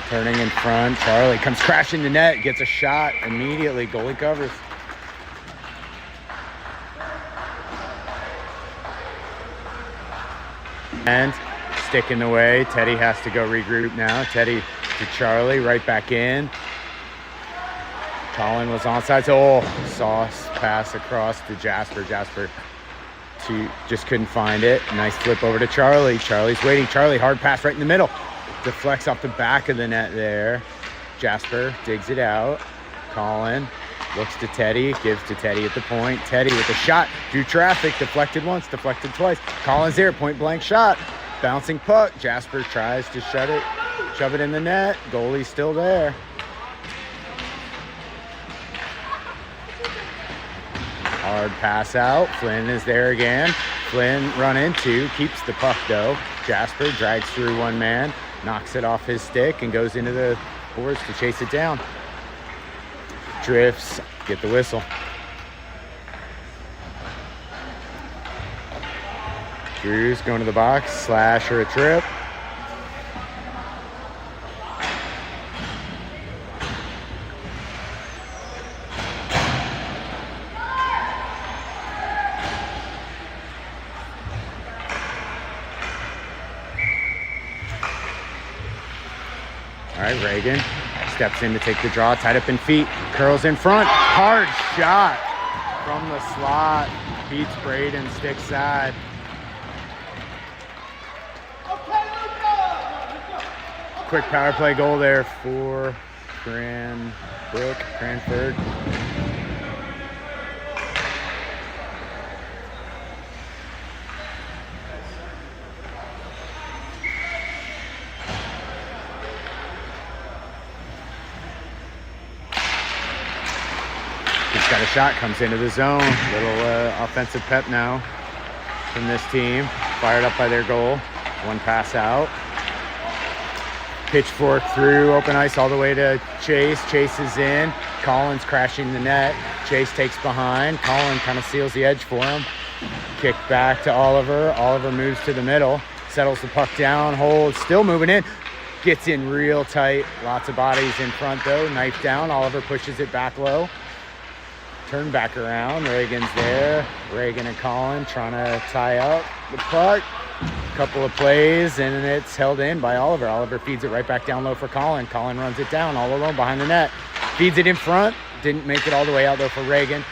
Turning in front, Charlie comes crashing the net, gets a shot immediately, goalie covers. And stick in the way, Teddy has to go regroup now. Teddy to Charlie, right back in. Colin was onside, so sauce pass across to Jasper. Jasper just couldn't find it. Nice flip over to Charlie. Charlie's waiting. Charlie, hard pass right in the middle. Deflects off the back of the net there. Jasper digs it out. Colin looks to Teddy, gives to Teddy at the point. Teddy with a shot, drew traffic, deflected once, deflected twice. Colin's there, point blank shot. Bouncing puck. Jasper tries to shove it in the net. Goalie's still there. Hard pass out. Flynn is there again. Flynn run into, keeps the puck though. Jasper drags through one man, knocks it off his stick and goes into the boards to chase it down. Drifts, get the whistle. Drews going to the box, slash or a trip. All right, Reagan steps in to take the draw, tied up in feet, curls in front, hard shot from the slot, beats Braden, stick side. Quick power play goal there for Cranbrook. He's got a shot, comes into the zone. Little offensive pep now from this team. Fired up by their goal. One pass out. Pitchfork through open ice all the way to Chase. Chase is in. Collins crashing the net. Chase takes behind. Collins kind of seals the edge for him. Kick back to Oliver. Oliver moves to the middle. Settles the puck down. Holds. Still moving in. Gets in real tight. Lots of bodies in front though. Knife down. Oliver pushes it back low. Turn back around. Reagan's there. Reagan and Colin trying to tie up the puck. Couple of plays and it's held in by Oliver. Oliver feeds it right back down low for Colin. Colin runs it down all alone behind the net. Feeds it in front. Didn't make it all the way out though for Reagan.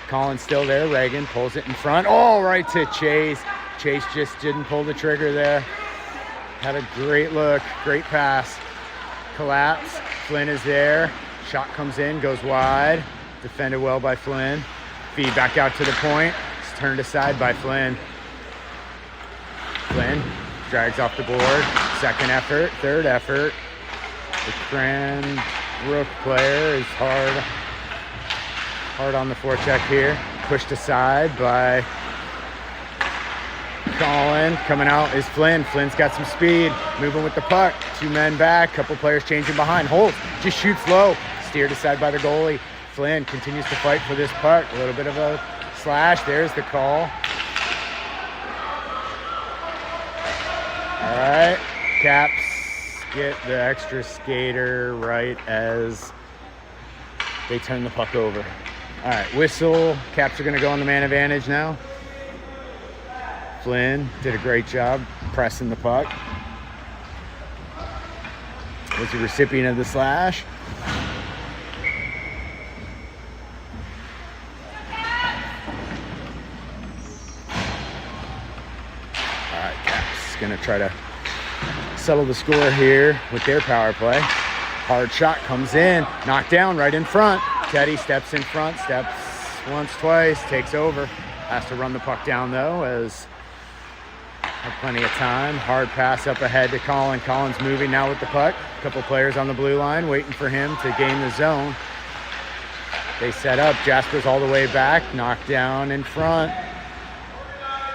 Colin's still there. Reagan pulls it in front. Oh, right to Chase. Chase just didn't pull the trigger there. Had a great look. Great pass. Collapse. Flynn is there. Shot comes in. Goes wide. Defended well by Flynn. Feed back out to the point. It's turned aside by Flynn. Flynn drags off the board. Second effort. Third effort. The Cranbrook player is hard on the forecheck here. Pushed aside by Colin. Coming out is Flynn. Flynn's got some speed. Moving with the puck. Two men back. Couple players changing behind. Holt just shoots low. Steered aside by the goalie. Flynn continues to fight for this puck. A little bit of a slash. There's the call. All right. Caps get the extra skater right as they turn the puck over. All right. Whistle. Caps are going to go on the man advantage now. Flynn did a great job pressing the puck. Was the recipient of the slash. Going to try to settle the score here with their power play. Hard shot comes in, knocked down right in front. Teddy steps in front, steps once, twice, takes over. Has to run the puck down though, as have plenty of time. Hard pass up ahead to Colin. Colin's moving now with the puck. A couple players on the blue line waiting for him to gain the zone. They set up. Jasper's all the way back, knocked down in front.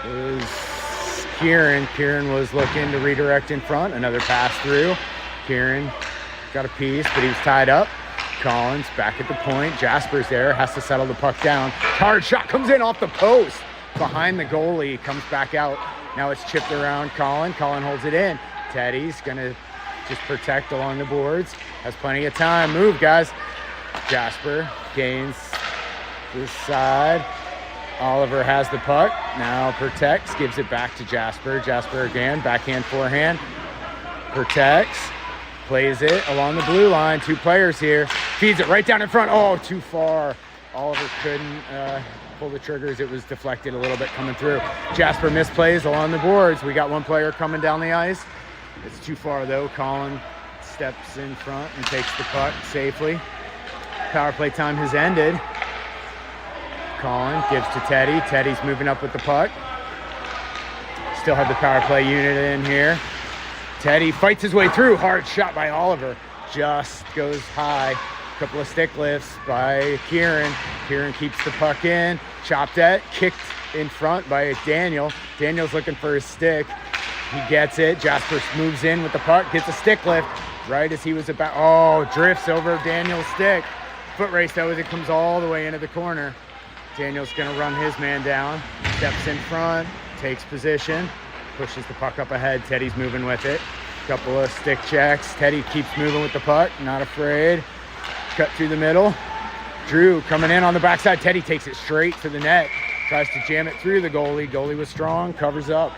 It was Kieran. Kieran was looking to redirect in front. Another pass through. Kieran got a piece, but he was tied up. Collins back at the point. Jasper's there. Has to settle the puck down. Hard shot comes in off the post. Behind the goalie. Comes back out. Now it's chipped around Colin. Colin holds it in. Teddy's going to just protect along the boards. Has plenty of time. Move, guys. Jasper gains this side. Oliver has the puck. Now protects, gives it back to Jasper. Jasper again, backhand, forehand. Protects, plays it along the blue line. 2 players here. Feeds it right down in front. Oh, too far. Oliver couldn't pull the triggers. It was deflected a little bit coming through. Jasper misplays along the boards. We got 1 player coming down the ice. It's too far though. Colin steps in front and takes the puck safely. Power play time has ended. Colin gives to Teddy. Teddy's moving up with the puck. Still have the power play unit in here. Teddy fights his way through. Hard shot by Oliver. Just goes high. Couple of stick lifts by Kieran. Kieran keeps the puck in. Chopped at. Kicked in front by Daniel. Daniel's looking for his stick. He gets it. Jasper moves in with the puck. Gets a stick lift right as he was about. Oh, drifts over Daniel's stick. Foot race though as it comes all the way into the corner. Daniel's going to run his man down. Steps in front. Takes position. Pushes the puck up ahead. Teddy's moving with it. Couple of stick checks. Teddy keeps moving with the puck. Not afraid. Cut through the middle. Drew coming in on the backside. Teddy takes it straight to the net. Tries to jam it through the goalie. Goalie was strong. Covers up.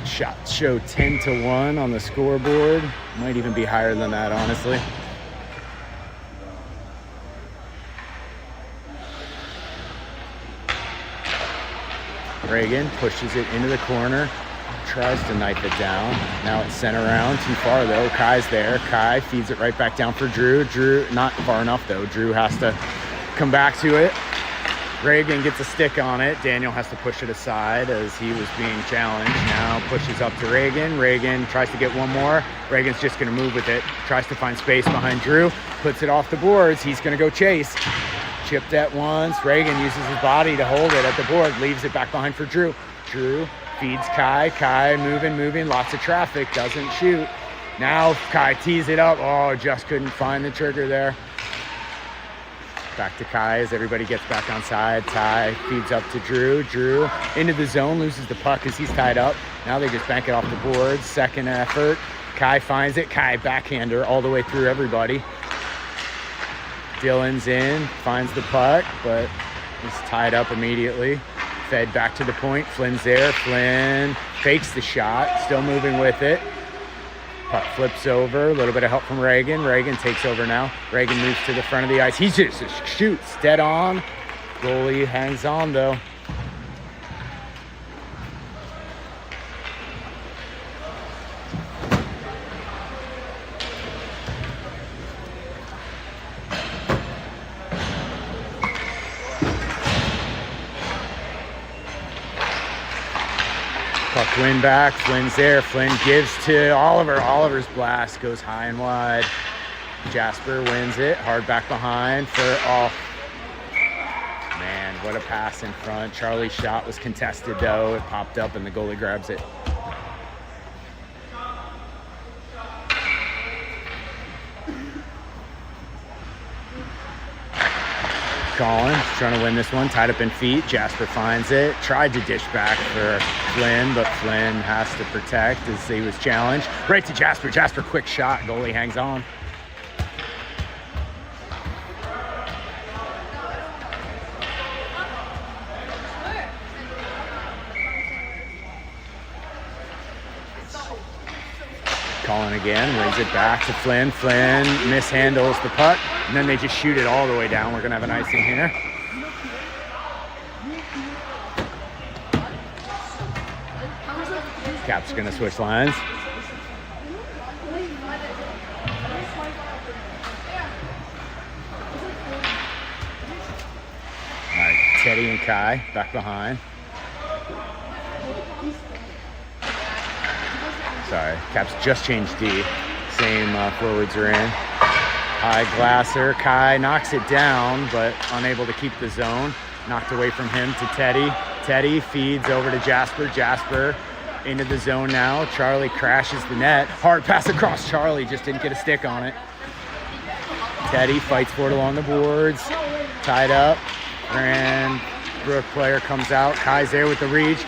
Shots show 10-1 on the scoreboard. Might even be higher than that, honestly. Reagan pushes it into the corner, tries to knife it down. Now it's sent around, too far though. Kai's there. Kai feeds it right back down for Drew. Drew, not far enough though. Drew has to come back to it. Reagan gets a stick on it. Daniel has to push it aside as he was being challenged. Now pushes up to Reagan. Reagan tries to get one more. Reagan's just going to move with it. Tries to find space behind Drew. Puts it off the boards. He's going to go chase. Chipped at once. Reagan uses his body to hold it at the board. Leaves it back behind for Drew. Drew feeds Kai. Kai moving. Lots of traffic. Doesn't shoot. Now Kai tees it up. Oh, just couldn't find the trigger there. Back to Kai as everybody gets back on side. Ty feeds up to Drew. Drew into the zone, loses the puck as he's tied up. Now they just bank it off the boards. Second effort. Kai finds it. Kai backhander all the way through everybody. Dylan's in, finds the puck, but is tied up immediately. Fed back to the point. Flynn's there. Flynn fakes the shot, still moving with it. Puck flips over, a little bit of help from Reagan. Reagan takes over now. Reagan moves to the front of the ice. He just shoots dead on. Goalie hangs on though. Puck win back. Flynn's there. Flynn gives to Oliver. Oliver's blast goes high and wide. Jasper wins it. Hard back behind for off. Man, what a pass in front. Charlie's shot was contested though. It popped up and the goalie grabs it. Collins trying to win this one, tied up in feet. Jasper finds it, tried to dish back for Flynn, but Flynn has to protect as he was challenged. Right to Jasper. Jasper, quick shot. Goalie hangs on. Colin again, wins it back to Flynn. Flynn mishandles the puck, and then they just shoot it all the way down. We're going to have an icing here. Cap's going to switch lines. All right, Teddy and Kai back behind. Sorry, Caps just changed D. Same forwards are in. High Glasser. Kai knocks it down, but unable to keep the zone. Knocked away from him to Teddy. Teddy feeds over to Jasper. Jasper into the zone now. Charlie crashes the net. Hard pass across. Charlie just didn't get a stick on it. Teddy fights for it along the boards. Tied up. And Cranbrook player comes out. Kai's there with the reach.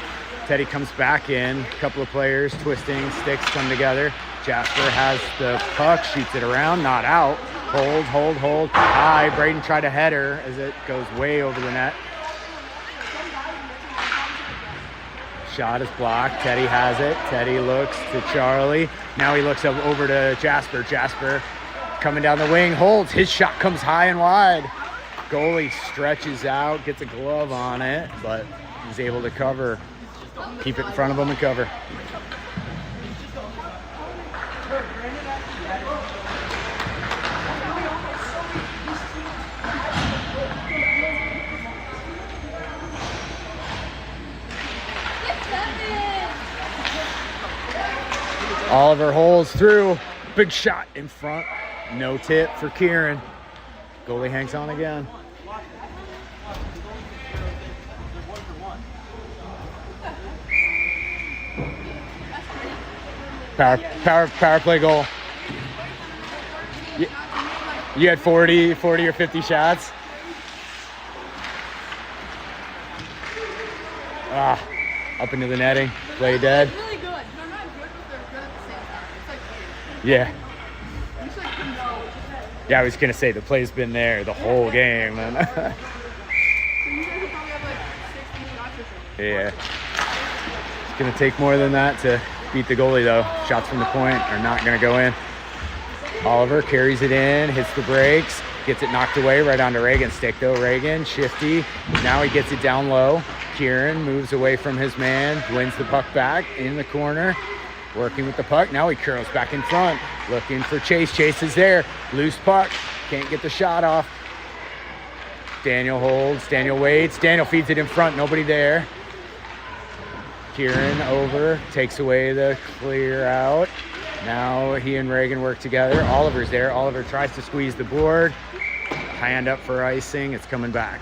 Teddy comes back in. A couple of players twisting, sticks come together. Jasper has the puck, shoots it around, not out. Hold. High. Braden tried to head her as it goes way over the net. Shot is blocked. Teddy has it. Teddy looks to Charlie. Now he looks over to Jasper. Jasper coming down the wing, holds. His shot comes high and wide. Goalie stretches out, gets a glove on it, but he's able to cover. Keep it in front of him and cover. Oliver holds through. Big shot in front. No tip for Kieran. Goalie hangs on again. Power play goal. You had 40 or 50 shots. Up into the netting. Play dead. Really good. They're not good, but they're good at the same time. It's like weird. Yeah. You should know. Yeah, I was gonna say the play's been there the whole game. So you guys will probably have like 60 shots or something. Yeah. It's gonna take more than that to beat the goalie though. Shots from the point are not gonna go in. Oliver carries it in, hits the brakes, gets it knocked away right onto Reagan's stick though. Reagan, shifty. Now he gets it down low. Kieran moves away from his man, wins the puck back in the corner, working with the puck. Now he curls back in front, looking for Chase. Chase is there. Loose puck. Can't get the shot off. Daniel holds. Daniel waits. Daniel feeds it in front. Nobody there. Kieran over. Takes away the clear out. Now he and Reagan work together. Oliver's there. Oliver tries to squeeze the board. Hand up for icing. It's coming back.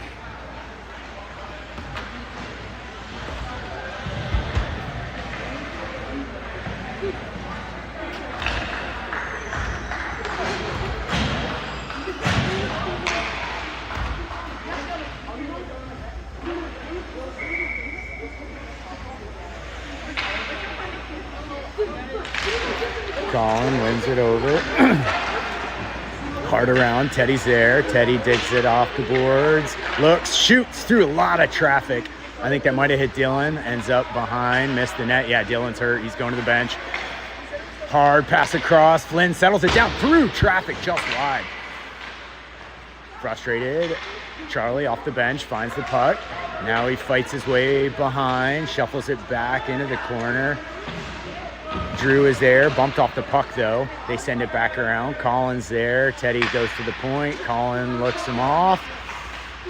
Colin wins it over. Hard around. Teddy's there. Teddy digs it off the boards. Looks, shoots through a lot of traffic. I think that might have hit Dylan. Ends up behind. Missed the net. Yeah, Dylan's hurt. He's going to the bench. Hard pass across. Flynn settles it down through traffic just wide. Frustrated. Charlie off the bench finds the puck. Now he fights his way behind. Shuffles it back into the corner. Drew is there, bumped off the puck though. They send it back around. Colin's there. Teddy goes to the point. Colin looks him off.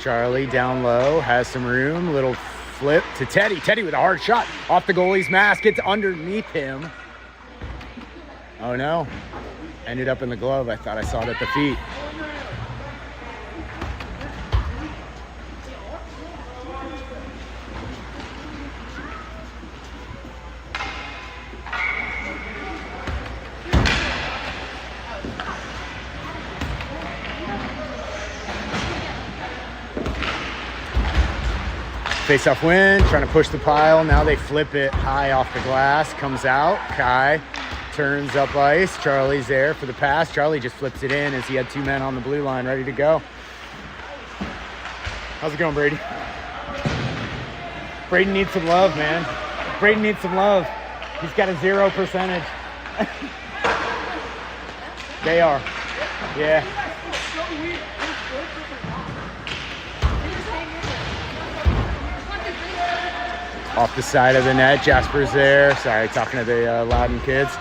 Charlie down low, has some room. Little flip to Teddy. Teddy with a hard shot off the goalie's mask. Gets underneath him. Oh no. Ended up in the glove. I thought I saw it at the feet. Face-off win, trying to push the pile. Now they flip it high off the glass. Comes out. Kai turns up ice. Charlie's there for the pass. Charlie just flips it in as he had two men on the blue line ready to go. How's it going, Brady? Braden needs some love, man. Braden needs some love. He's got a 0%. They are. Yeah. Off the side of the net, Jasper's there. Sorry, talking to the Loudon kids.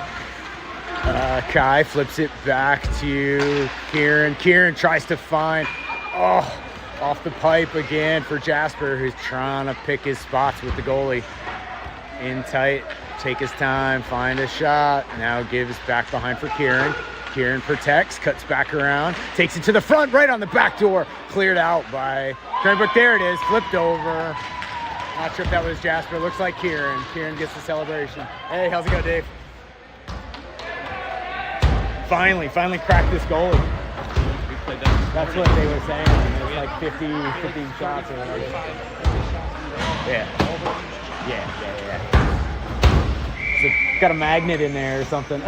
Kai flips it back to Kieran. Kieran tries to find, off the pipe again for Jasper, who's trying to pick his spots with the goalie. In tight, take his time, find a shot. Now gives back behind for Kieran. Kieran protects, cuts back around, takes it to the front, right on the back door. Cleared out by Cranbrook. There it is, flipped over. Not sure if that was Jasper. Looks like Kieran. Kieran gets the celebration. Hey, how's it go, Dave? Finally cracked this goalie. We played that That's what they were saying. It's like 15 shots or whatever. Yeah. So got a magnet in there or something.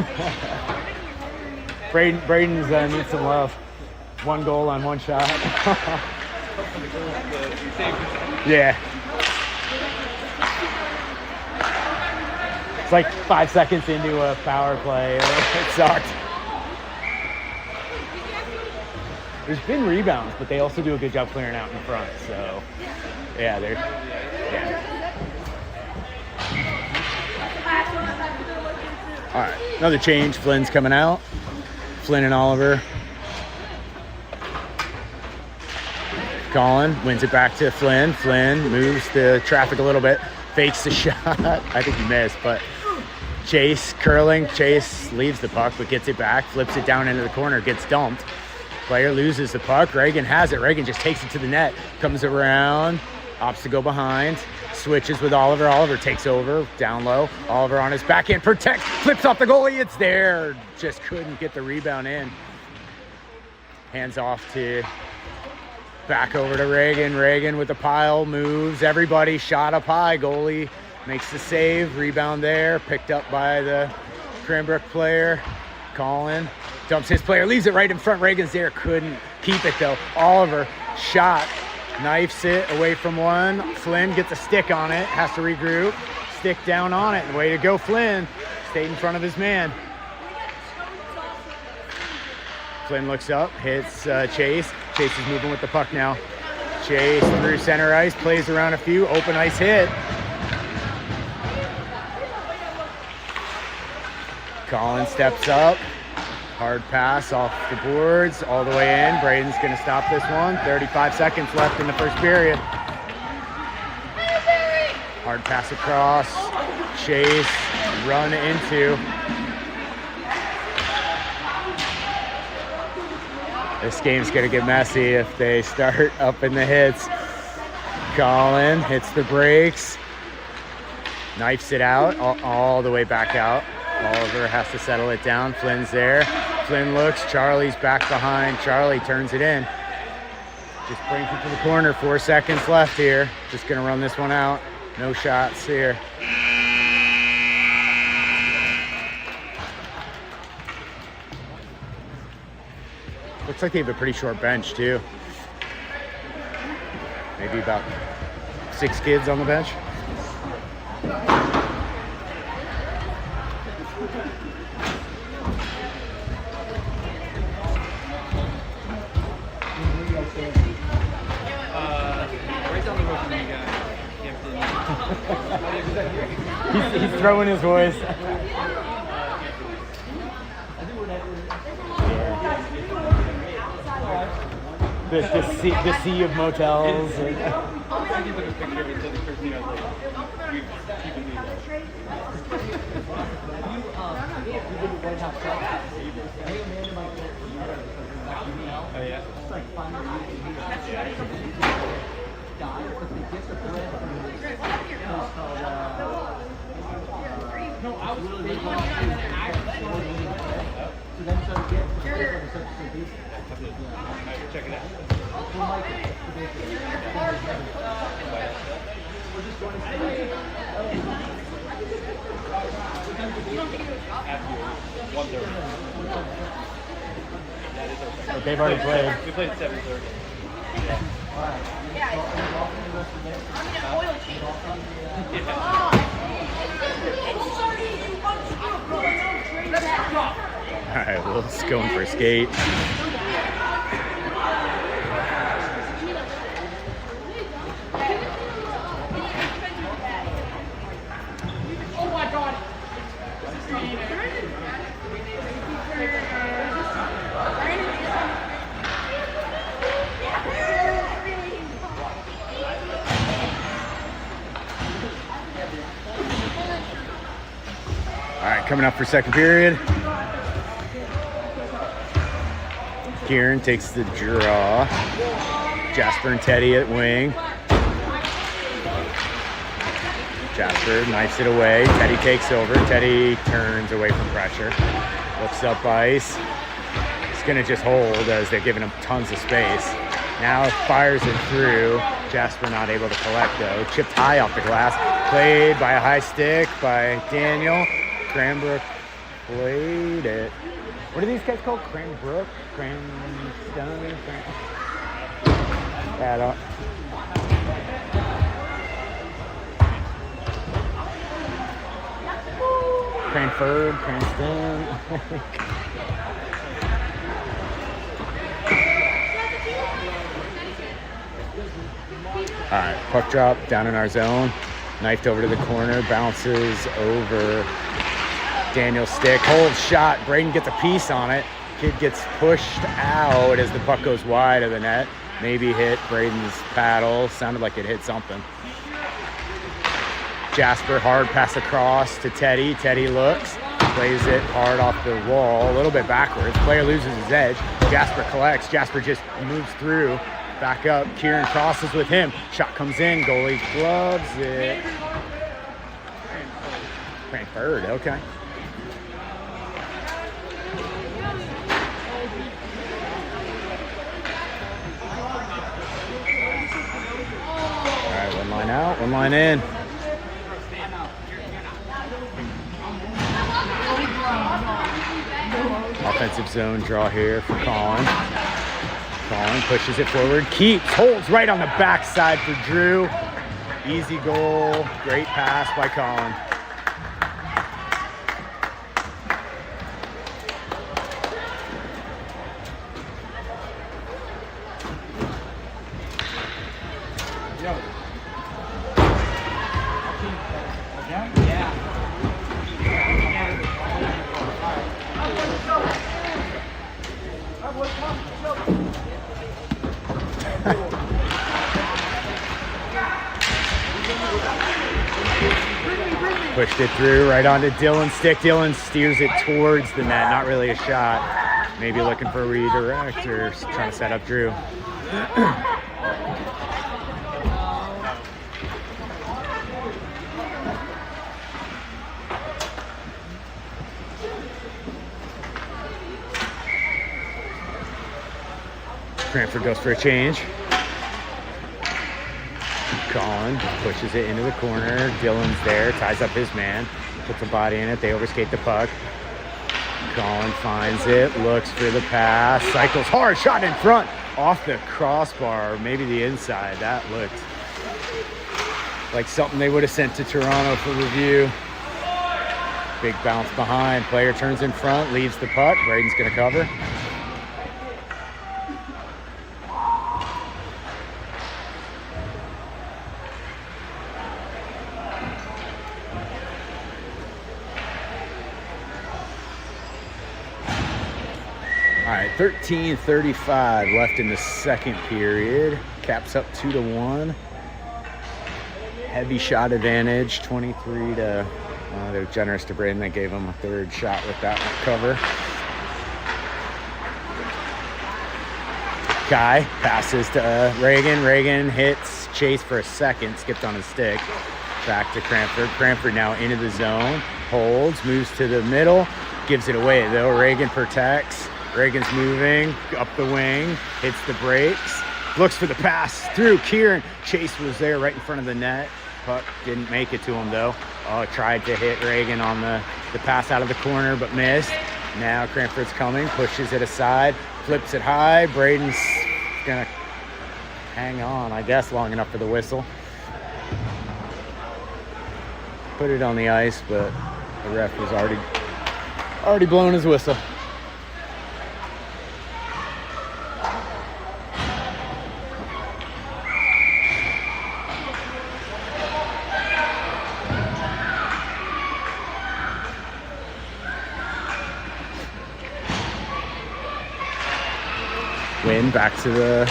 Braden's needs some love. 1 goal on 1 shot. Yeah. It's like 5 seconds into a power play. It sucked. There's been rebounds, but they also do a good job clearing out in front. So, yeah, All right, another change. Flynn's coming out. Flynn and Oliver. Colin wins it back to Flynn. Flynn moves the traffic a little bit, fakes the shot. I think he missed, but Chase curling. Chase leaves the puck, but gets it back, flips it down into the corner, gets dumped. Player loses the puck. Reagan has it. Reagan just takes it to the net, comes around, opts to go behind, switches with Oliver. Oliver takes over, down low. Oliver on his backhand, protects, flips off the goalie. It's there. Just couldn't get the rebound in. Hands off to back over to Reagan. Reagan with the pile, moves. Everybody shot up high. Goalie makes the save. Rebound there. Picked up by the Cranbrook player. Colin dumps his player, leaves it right in front. Reagan's there, couldn't keep it though. Oliver shot, knifes it away from one. Flynn gets a stick on it, has to regroup. Stick down on it. Way to go, Flynn. Stayed in front of his man. Flynn looks up, hits Chase. Chase is moving with the puck now. Chase through center ice, plays around a few, open ice hit. Colin steps up, hard pass off the boards, all the way in. Braden's gonna stop this one. 35 seconds left in the first period. Hard pass across, Chase, run into. This game's gonna get messy if they start up in the hits. Colin hits the brakes, knifes it out, all the way back out. Oliver has to settle it down. Flynn's there. Flynn looks, Charlie's back behind. Charlie turns it in. Just brings it to the corner, 4 seconds left here. Just gonna run this one out. No shots here. Looks like they have a pretty short bench too. Maybe about 6 kids on the bench. Right down the road from you guys. He's throwing his voice. The sea of motels. I took a picture of it to the 13 hours later. You keep it there. Oh, yeah? Check it out. But they've already played. We played at 7:30. All right, Will's going for a skate. All right, coming up for second period. Kieran takes the draw. Jasper and Teddy at wing. Jasper knifes it away. Teddy takes over. Teddy turns away from pressure. Looks up ice. He's gonna just hold as they're giving him tons of space. Now fires it through. Jasper not able to collect though. Chipped high off the glass. Played by a high stick by Daniel. Cranbrook played it. What are these guys called? Cranbrook? Cranstone? Yeah, I don't. Cranford, Cranston. All right, puck drop down in our zone. Knifed over to the corner, bounces over Daniel's stick. Hold shot. Braden gets a piece on it. Kid gets pushed out as the puck goes wide of the net. Maybe hit Braden's paddle. Sounded like it hit something. Jasper, hard pass across to Teddy. Teddy looks, plays it hard off the wall, a little bit backwards. Player loses his edge. Jasper collects. Jasper just moves through. Back up. Kieran crosses with him. Shot comes in. Goalie gloves it. Cranford, okay. All right, one line out, one line in. Offensive zone draw here for Colin. Colin pushes it forward, keeps, holds right on the backside for Drew. Easy goal, great pass by Colin. Pushed it through right onto Dylan's stick. Dylan steers it towards the net. Not really a shot. Maybe looking for a redirect or trying to set up Drew. Cranford goes for a change. Colin pushes it into the corner. Dylan's there, ties up his man, puts a body in it. They overskate the puck. Colin finds it, looks for the pass, cycles hard, shot in front, off the crossbar, maybe the inside. That looked like something they would have sent to Toronto for review. Big bounce behind. Player turns in front, leaves the puck. Braden's gonna cover. All right, 13:35 left in the second period. Caps up 2-1. Heavy shot advantage, 23 to. They were generous to Braden. They gave him a third shot with that cover. Kai passes to Reagan. Reagan hits Chase for a second, skipped on his stick. Back to Cranford. Cranford now into the zone. Holds, moves to the middle, gives it away though. Reagan protects. Reagan's moving up the wing, hits the brakes, looks for the pass through Kieran. Chase was there right in front of the net. Puck didn't make it to him though. Tried to hit Reagan on the pass out of the corner, but missed. Now Cranford's coming, pushes it aside, flips it high. Braden's gonna hang on, I guess, long enough for the whistle. Put it on the ice, but the ref was already blowing his whistle. Win back to the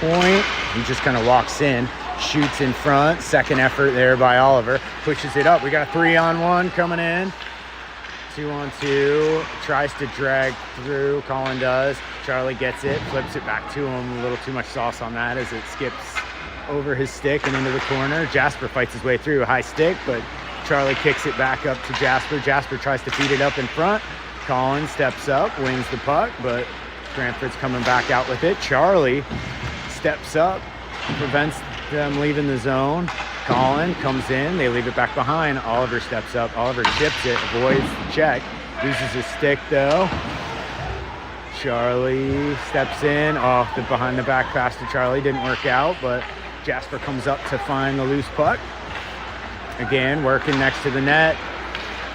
point. He just kind of walks in, shoots in front. Second effort there by Oliver. Pushes it up. We got a 3-on-1 coming in. 2-on-2. Tries to drag through. Colin does. Charlie gets it. Flips it back to him. A little too much sauce on that as it skips over his stick and into the corner. Jasper fights his way through. A high stick, but Charlie kicks it back up to Jasper. Jasper tries to feed it up in front. Colin steps up, wins the puck, but Cranford's coming back out with it. Charlie steps up, prevents them leaving the zone. Colin comes in, they leave it back behind. Oliver steps up, Oliver chips it, avoids the check, loses his stick though. Charlie steps in, the behind the back pass to Charlie didn't work out, but Jasper comes up to find the loose puck. Again, working next to the net.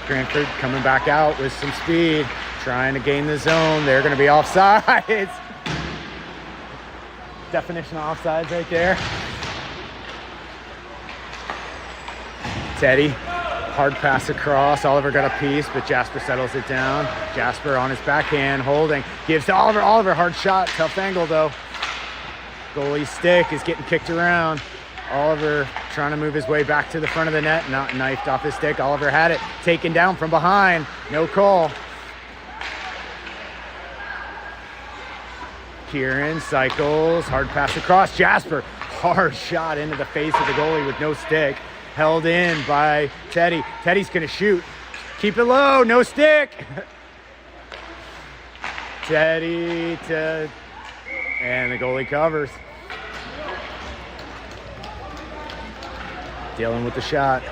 Cranford coming back out with some speed, trying to gain the zone. They're gonna be offsides. Definition of offsides right there. Teddy, hard pass across. Oliver got a piece, but Jasper settles it down. Jasper on his backhand, holding, gives to Oliver. Oliver, hard shot, tough angle though. Goalie's stick is getting kicked around. Oliver trying to move his way back to the front of the net, not knifed off his stick. Oliver had it taken down from behind, no call. Kieran cycles, hard pass across. Jasper, hard shot into the face of the goalie with no stick. Held in by Teddy. Teddy's gonna shoot. Keep it low, no stick. Teddy and the goalie covers. Dealing with the shot.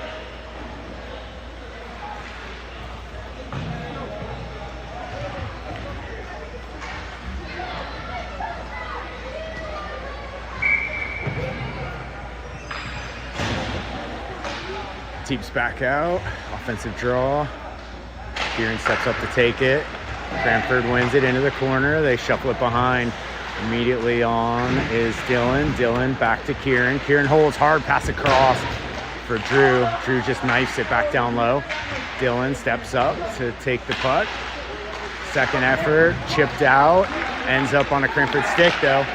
Teeps back out, offensive draw. Kieran steps up to take it. Cranford wins it into the corner. They shuffle it behind. Immediately on is Dylan. Dylan back to Kieran. Kieran holds hard, pass across for Drew. Drew just knifes it back down low. Dylan steps up to take the puck. Second effort, chipped out. Ends up on a Cranford stick though.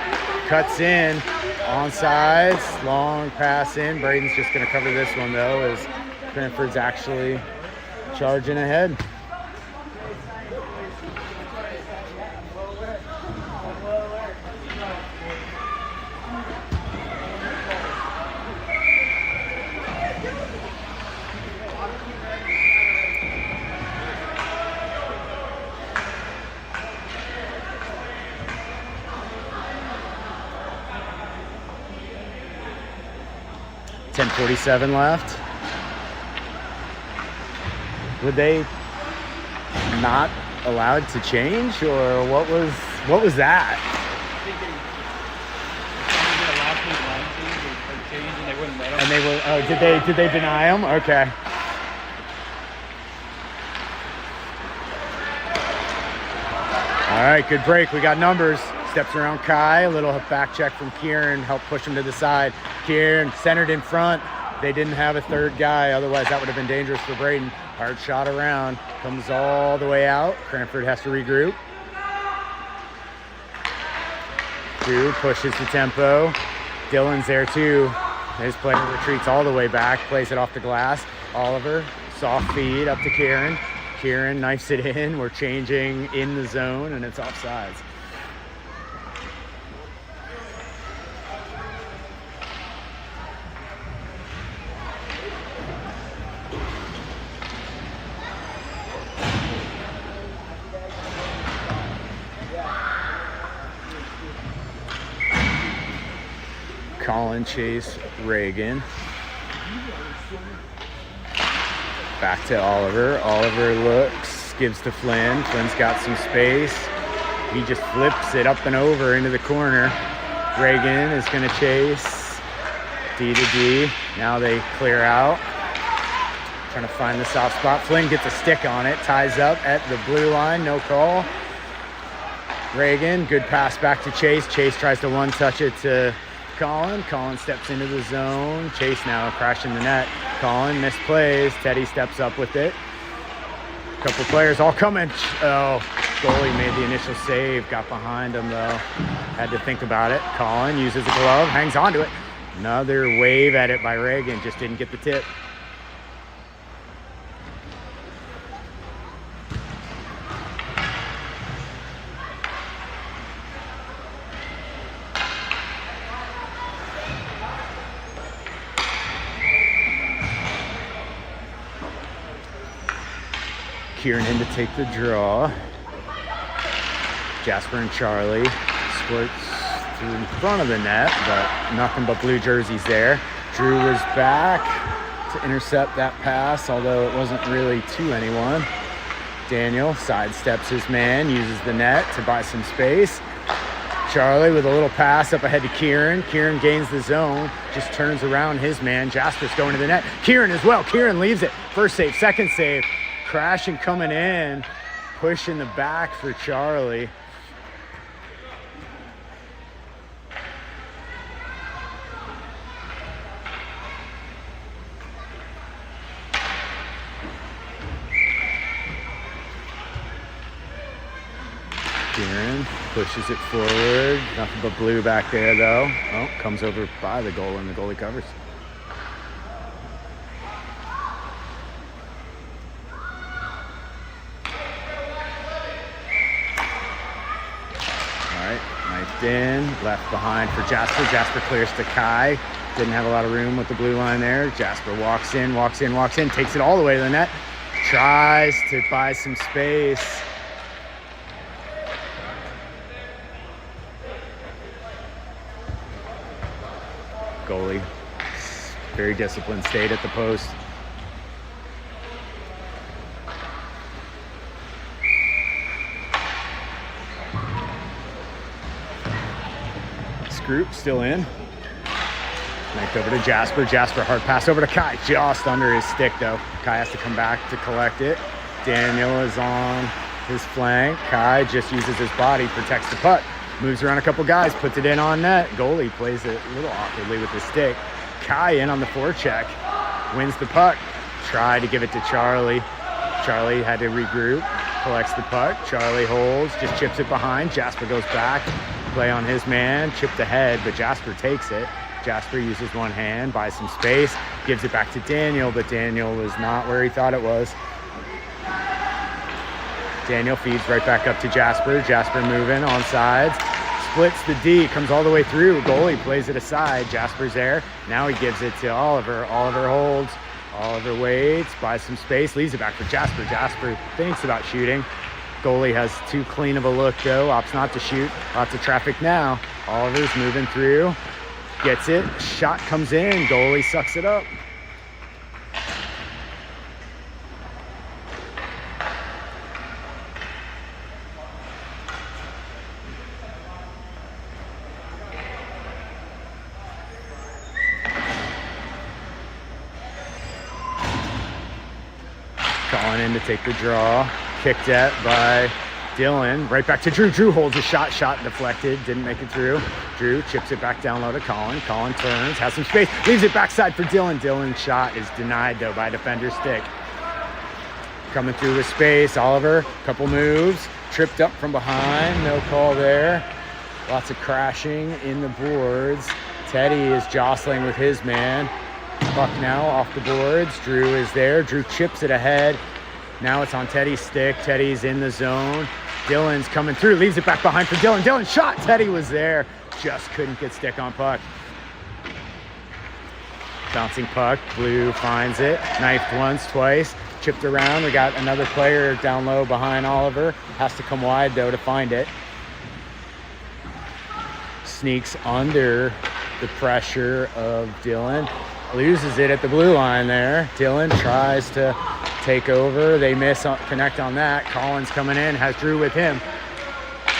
Cuts in. Onsides, long pass in. Braden's just going to cover this one though, as Cranford's actually charging ahead. .47 left. Were they not allowed to change, or what was that? And they were. Oh, did they deny them? Okay. All right, good break. We got numbers. Steps around Kai, a little back check from Kieran, help push him to the side. Kieran centered in front. They didn't have a third guy, otherwise that would have been dangerous for Braden. Hard shot around, comes all the way out. Cranford has to regroup. Drew pushes the tempo. Dylan's there too. His player retreats all the way back, plays it off the glass. Oliver, soft feed up to Kieran. Kieran knifes it in. We're changing in the zone and it's offsides. Colin, Chase, Reagan. Back to Oliver. Oliver looks, gives to Flynn. Flynn's got some space. He just flips it up and over into the corner. Reagan is going to chase. D to D. Now they clear out. Trying to find the soft spot. Flynn gets a stick on it. Ties up at the blue line. No call. Reagan, good pass back to Chase. Chase tries to one-touch it to Colin. Colin steps into the zone. Chase now crashing the net. Colin misplays. Teddy steps up with it. A couple players all coming. Oh, goalie made the initial save. Got behind him though. Had to think about it. Colin uses a glove, hangs onto it. Another wave at it by Reagan. Just didn't get the tip. Kieran in to take the draw. Jasper and Charlie splits through in front of the net, but nothing but blue jerseys there. Drew was back to intercept that pass, although it wasn't really to anyone. Daniel sidesteps his man, uses the net to buy some space. Charlie with a little pass up ahead to Kieran. Kieran gains the zone, just turns around his man. Jasper's going to the net. Kieran as well. Kieran leaves it. First save, second save. Crashing coming in, pushing the back for Charlie. Kieran pushes it forward. Nothing but blue back there, though. Oh, comes over by the goal, and the goalie covers. All right, knifed in, left behind for Jasper. Jasper clears to Kai. Didn't have a lot of room with the blue line there. Jasper walks in, takes it all the way to the net. Tries to buy some space. Goalie, very disciplined, stayed at the post. Scroop still in. Knifed over to Jasper. Jasper, hard pass over to Kai. Just under his stick, though. Kai has to come back to collect it. Daniel is on his flank. Kai just uses his body, protects the puck. Moves around a couple guys, puts it in on net. Goalie plays it a little awkwardly with the stick. Kai in on the forecheck, wins the puck. Tried to give it to Charlie. Charlie had to regroup, collects the puck. Charlie holds, just chips it behind. Jasper goes back, play on his man, chipped ahead, but Jasper takes it. Jasper uses one hand, buys some space, gives it back to Daniel, but Daniel was not where he thought it was. Daniel feeds right back up to Jasper. Jasper moving on sides. Splits the D, comes all the way through. Goalie plays it aside. Jasper's there. Now he gives it to Oliver. Oliver holds. Oliver waits, buys some space, leaves it back for Jasper. Jasper thinks about shooting. Goalie has too clean of a look, though. Opts not to shoot. Lots of traffic now. Oliver's moving through. Gets it. Shot comes in. Goalie sucks it up. Calling in to take the draw. Kicked at by Dylan. Right back to Drew. Drew holds a shot. Shot deflected. Didn't make it through. Drew chips it back down low to Colin. Colin turns. Has some space. Leaves it backside for Dylan. Dylan's shot is denied, though, by defender's stick. Coming through with space. Oliver, couple moves. Tripped up from behind. No call there. Lots of crashing in the boards. Teddy is jostling with his man. Puck now off the boards. Drew is there. Drew chips it ahead. Now it's on Teddy's stick. Teddy's in the zone. Dylan's coming through. Leaves it back behind for Dylan. Dylan shot. Teddy was there. Just couldn't get stick on puck. Bouncing puck. Blue finds it. Knifed once, twice. Chipped around. We got another player down low behind Oliver. Has to come wide, though, to find it. Sneaks under the pressure of Dylan. Loses it at the blue line there. Dylan tries to take over. They miss connect on that. Collins coming in, has Drew with him.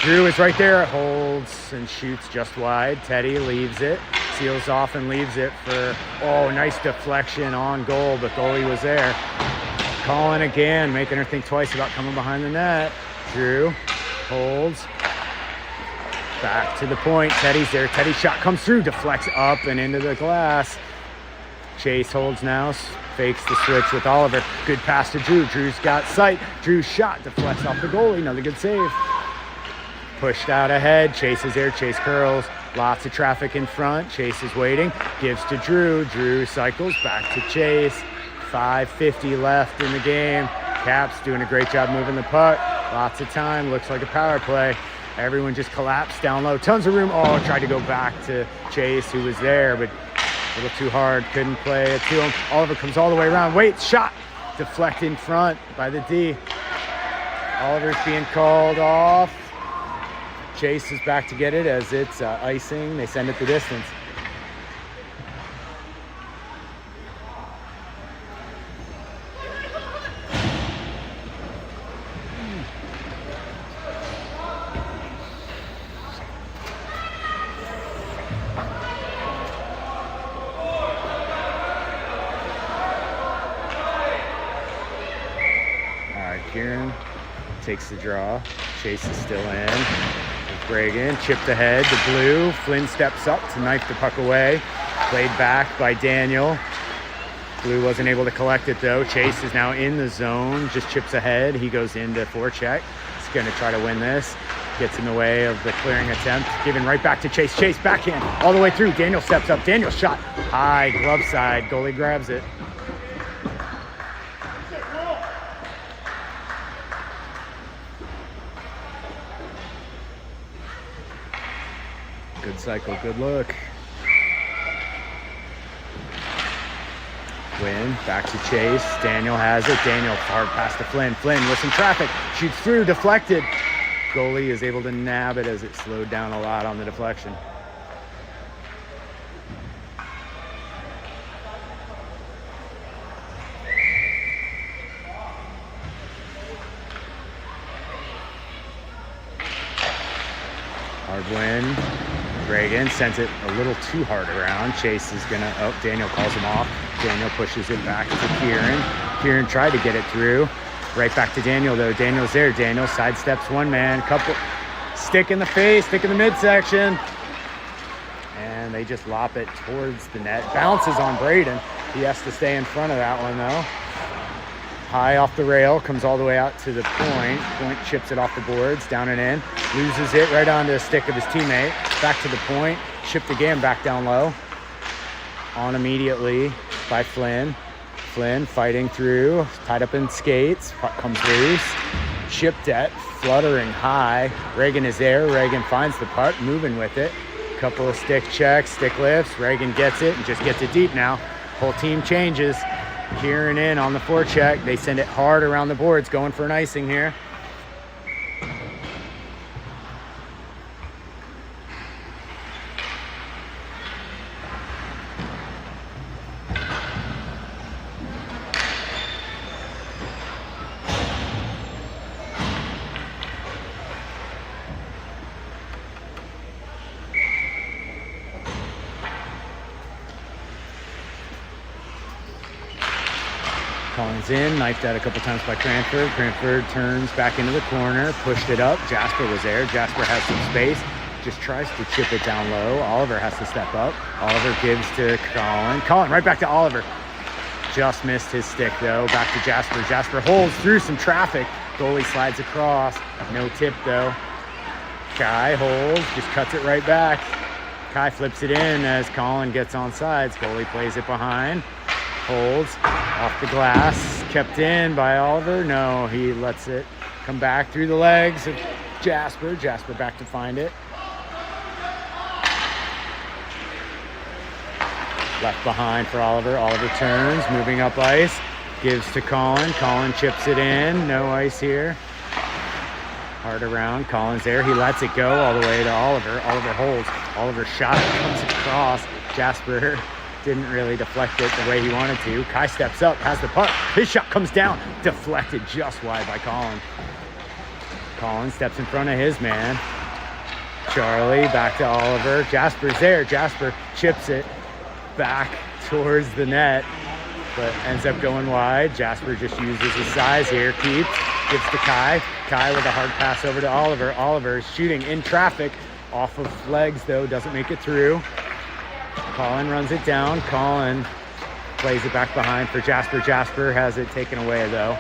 Drew is right there, holds and shoots just wide. Teddy leaves it, seals off and leaves it for, oh, nice deflection on goal, but goalie was there. Colin again, making her think twice about coming behind the net. Drew holds. Back to the point. Teddy's there. Teddy's shot comes through, deflects up and into the glass. Chase holds now, fakes the switch with Oliver. Good pass to Drew. Drew's got sight. Drew's shot deflects off the goalie. Another good save. Pushed out ahead. Chase is there. Chase curls. Lots of traffic in front. Chase is waiting. Gives to Drew. Drew cycles back to Chase. 5:50 left in the game. Caps doing a great job moving the puck. Lots of time. Looks like a power play. Everyone just collapsed down low. Tons of room. Oh, tried to go back to Chase, who was there, but a little too hard. Couldn't play it to him. Oliver comes all the way around. Waits. Shot. Deflect in front by the D. Oliver's being called off. Chase is back to get it as it's icing. They send it the distance. Kieran takes the draw. Chase is still in. Reagan chipped ahead to blue. Flynn steps up to knife the puck away. Played back by Daniel. Blue wasn't able to collect it though. Chase is now in the zone. Just chips ahead. He goes into forecheck. He's going to try to win this. Gets in the way of the clearing attempt. Given right back to Chase. Chase backhand all the way through. Daniel steps up. Daniel shot high glove side. Goalie grabs it. Good cycle, good look. Win, back to Chase. Daniel has it. Daniel hard pass to Flynn. Flynn with some traffic. Shoots through, deflected. Goalie is able to nab it as it slowed down a lot on the deflection. Hard win. Reagan sends it a little too hard around. Chase is gonna, Daniel calls him off. Daniel pushes it back to Kieran. Kieran tried to get it through. Right back to Daniel though. Daniel's there. Daniel sidesteps one man. Couple, stick in the face, stick in the midsection. And they just lop it towards the net. Bounces on Braden. He has to stay in front of that one though. High off the rail, comes all the way out to the point. Point chips it off the boards, down and in. Loses it right onto the stick of his teammate. Back to the point, chipped again back down low. On immediately by Flynn. Flynn fighting through, tied up in skates. Puck comes loose. Chipped at, fluttering high. Reagan is there. Reagan finds the puck, moving with it. Couple of stick checks, stick lifts. Reagan gets it and just gets it deep now. Whole team changes. Kieran in on the forecheck. They send it hard around the boards, going for an icing here. Collins in, knifed out a couple times by Cranford. Cranford turns back into the corner, pushed it up. Jasper was there. Jasper has some space, just tries to chip it down low. Oliver has to step up. Oliver gives to Colin. Colin right back to Oliver. Just missed his stick though. Back to Jasper. Jasper holds through some traffic. Goalie slides across. No tip though. Kai holds, just cuts it right back. Kai flips it in as Colin gets on sides. Goalie plays it behind. Holds off the glass, kept in by Oliver. No, he lets it come back through the legs of Jasper. Jasper back to find it. Left behind for Oliver. Oliver turns, moving up ice, gives to Colin. Colin chips it in. No ice here. Hard around. Colin's there. He lets it go all the way to Oliver. Oliver holds. Oliver shot it, comes across. Jasper didn't really deflect it the way he wanted to. Kai steps up, has the puck. His shot comes down, deflected just wide by Colin. Colin steps in front of his man. Charlie back to Oliver. Jasper's there. Jasper chips it back towards the net, but ends up going wide. Jasper just uses his size here. Keeps, gives to Kai. Kai with a hard pass over to Oliver. Oliver is shooting in traffic off of legs though, doesn't make it through. Colin runs it down. Colin plays it back behind for Jasper. Jasper has it taken away though.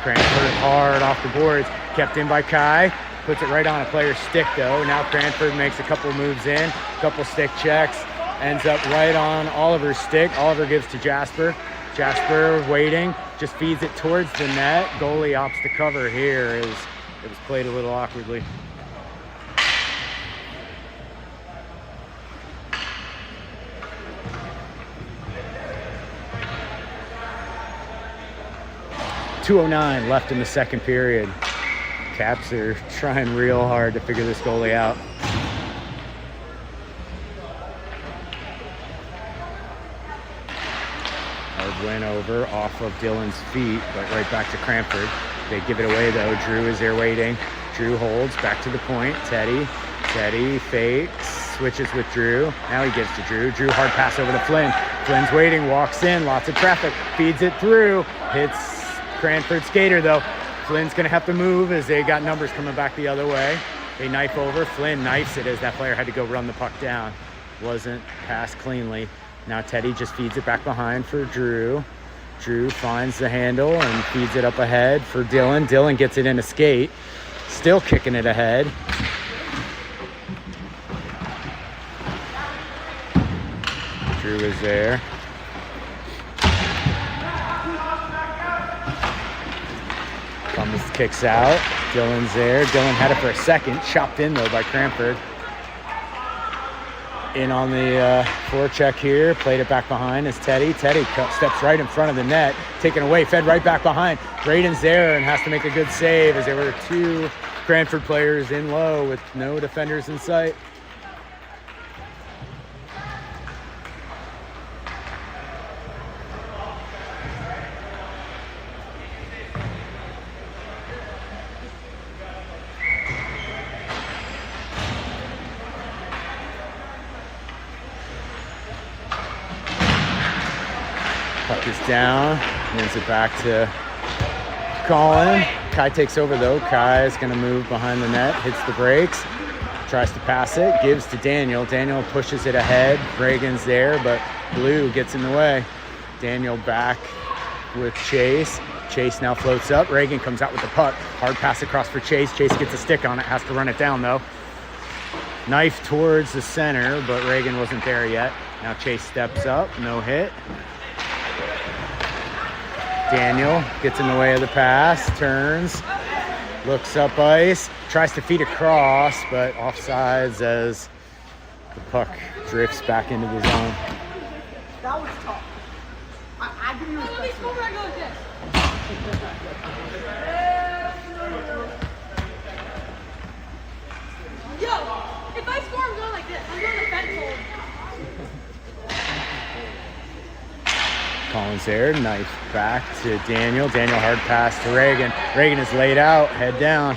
Cranford hard off the boards. Kept in by Kai. Puts it right on a player's stick though. Now Cranford makes a couple moves in. Couple stick checks. Ends up right on Oliver's stick. Oliver gives to Jasper. Jasper waiting. Just feeds it towards the net. Goalie opts to cover here. It was played a little awkwardly. .209 left in the second period. Caps are trying real hard to figure this goalie out. Hard win over off of Dylan's feet, but right back to Cranford. They give it away though. Drew is there waiting. Drew holds back to the point. Teddy fakes, switches with Drew. Now he gives to Drew. Drew hard pass over to Flynn. Flynn's waiting, walks in, lots of traffic, feeds it through. Hits Cranford skater though. Flynn's gonna have to move as they got numbers coming back the other way. They knife over. Flynn knifes it as that player had to go run the puck down. Wasn't passed cleanly. Now Teddy just feeds it back behind for Drew. Drew finds the handle and feeds it up ahead for Dylan. Dylan gets it in a skate. Still kicking it ahead. Drew is there. Thomas kicks out. Dylan's there. Dylan had it for a second. Chopped in though by Cranford. In on the forecheck here. Played it back behind as Teddy. Teddy steps right in front of the net. Taken away. Fed right back behind. Braden's there and has to make a good save as there were two Cranford players in low with no defenders in sight. Puck is down, moves it back to Colin. Kai takes over though. Kai is gonna move behind the net, hits the brakes, tries to pass it, gives to Daniel. Daniel pushes it ahead. Reagan's there, but Blue gets in the way. Daniel back with Chase. Chase now floats up. Reagan comes out with the puck. Hard pass across for Chase. Chase gets a stick on it, has to run it down though. Knife towards the center, but Reagan wasn't there yet. Now Chase steps up, no hit. Daniel gets in the way of the pass, turns, looks up ice, tries to feed across, but offsides as the puck drifts back into the zone. That was tough. I give you respect. Yo, if I score, I'm going like this. I'm going to fence hold. Collins there, knife back to Daniel. Daniel hard pass to Reagan. Reagan is laid out, head down.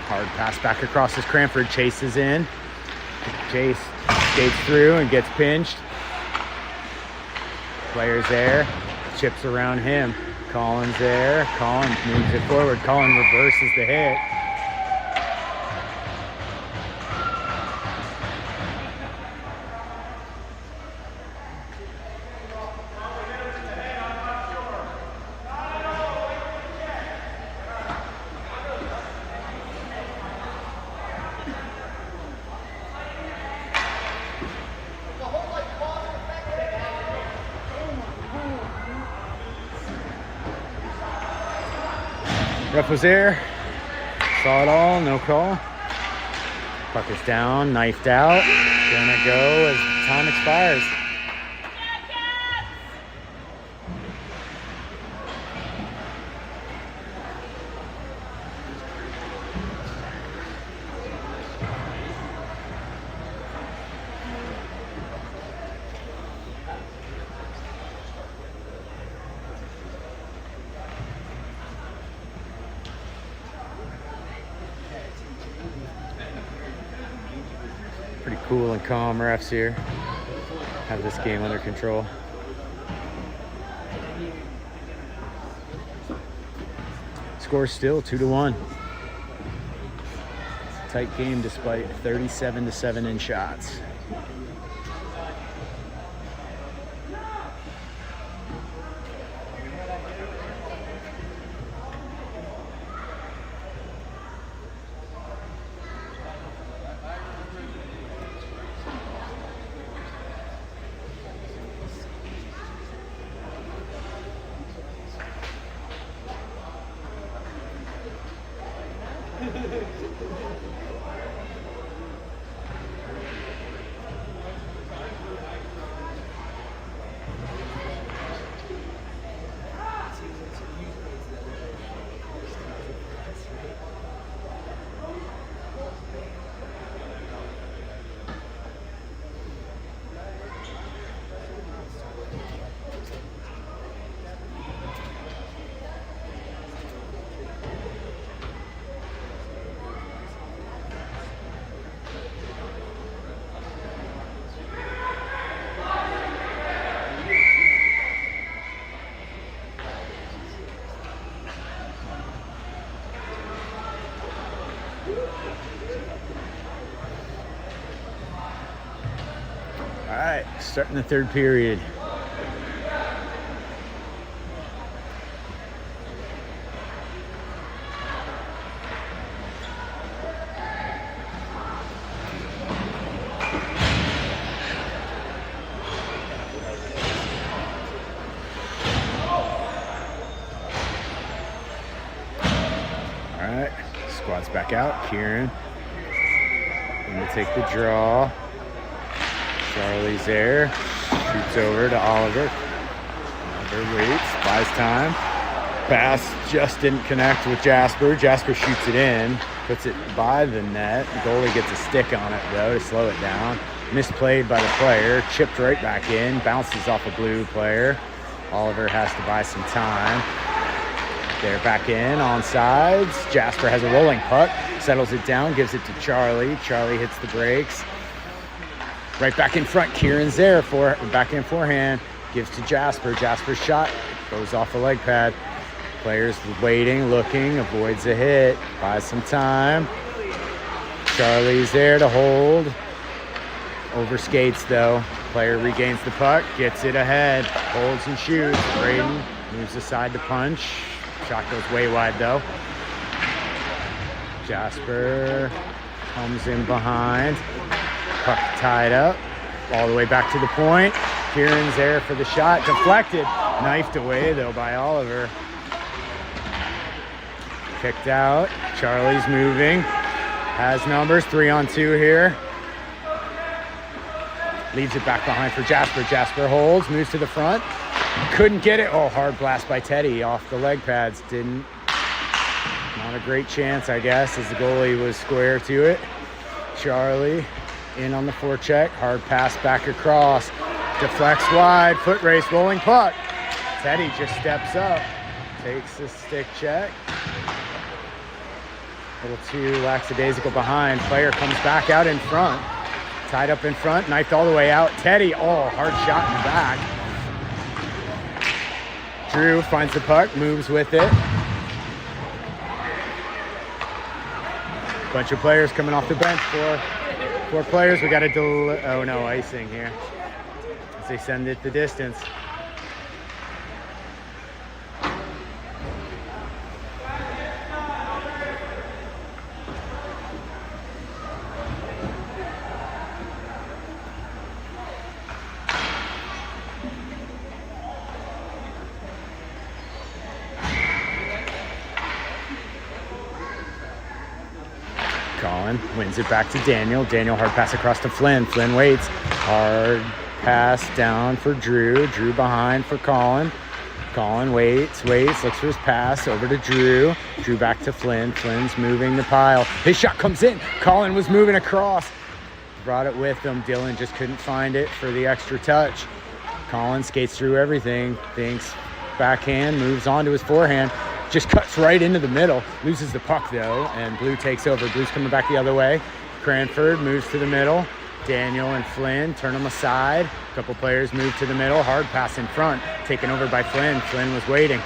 Hard pass back across as Cranford chases in. Chase skates through and gets pinched. Player's there, chips around him. Collins there, Collins moves it forward. Collins reverses the hit. Ref was there, saw it all, no call. Puck is down, knifed out, gonna go as time expires. Pretty cool and calm refs here. Have this game under control. Score still 2-1. Tight game despite 37-7 in shots. All right, starting the third period. All right, squad's back out. Kieran going to take the draw. Charlie's there. Shoots over to Oliver. Oliver waits, buys time. Pass just didn't connect with Jasper. Jasper shoots it in, puts it by the net. The goalie gets a stick on it, though, to slow it down. Misplayed by the player. Chipped right back in. Bounces off a blue player. Oliver has to buy some time. They're back in on sides. Jasper has a rolling puck. Settles it down, gives it to Charlie. Charlie hits the brakes. Right back in front. Kieran's there for back in forehand. Gives to Jasper. Jasper's shot goes off the leg pad. Players waiting, looking, avoids a hit. Buys some time. Charlie's there to hold. Overskates though. Player regains the puck, gets it ahead, holds and shoots. Braden moves aside to punch. Shot goes way wide though. Jasper comes in behind. Puck tied up. All the way back to the point. Kieran's there for the shot. Deflected. Knifed away though by Oliver. Kicked out. Charlie's moving. Has numbers. 3-on-2 here. Leaves it back behind for Jasper. Jasper holds. Moves to the front. Couldn't get it. Oh, hard blast by Teddy off the leg pads. Didn't. Not a great chance, I guess, as the goalie was square to it. Charlie in on the forecheck. Hard pass back across. Deflects wide. Foot race. Rolling puck. Teddy just steps up. Takes the stick check. A little too lackadaisical behind. Player comes back out in front. Tied up in front. Knifed all the way out. Teddy. Oh, hard shot in the back. Drew finds the puck. Moves with it. Bunch of players coming off the bench. Four players. We got a oh no, icing here as they send it the distance. Colin wins it back to Daniel. Daniel hard pass across to Flynn. Flynn waits. Hard pass down for Drew. Drew behind for Colin. Colin waits, looks for his pass over to Drew. Drew back to Flynn. Flynn's moving the pile. His shot comes in. Colin was moving across. Brought it with him. Dylan just couldn't find it for the extra touch. Colin skates through everything. Thinks backhand, moves on to his forehand. Just cuts right into the middle. Loses the puck though, and Blue takes over. Blue's coming back the other way. Cranford moves to the middle. Daniel and Flynn turn them aside. A couple players move to the middle. Hard pass in front. Taken over by Flynn. Flynn was waiting.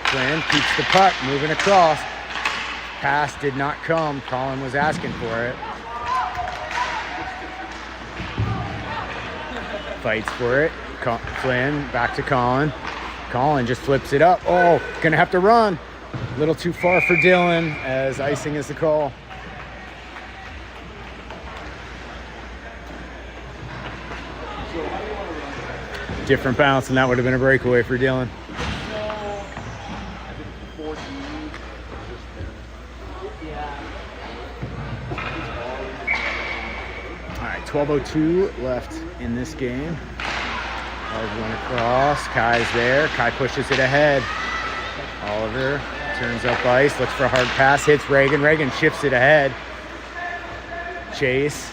Flynn keeps the puck, moving across. Pass did not come. Colin was asking for it. Fights for it. Flynn back to Colin. Colin just flips it up. Oh, gonna have to run. A little too far for Dylan as icing is the call. Different bounce, and that would have been a breakaway for Dylan. All right, 12:02 left in this game. Hard one across. Kai's there. Kai pushes it ahead. Oliver turns up ice, looks for a hard pass, hits Reagan. Reagan shifts it ahead. Chase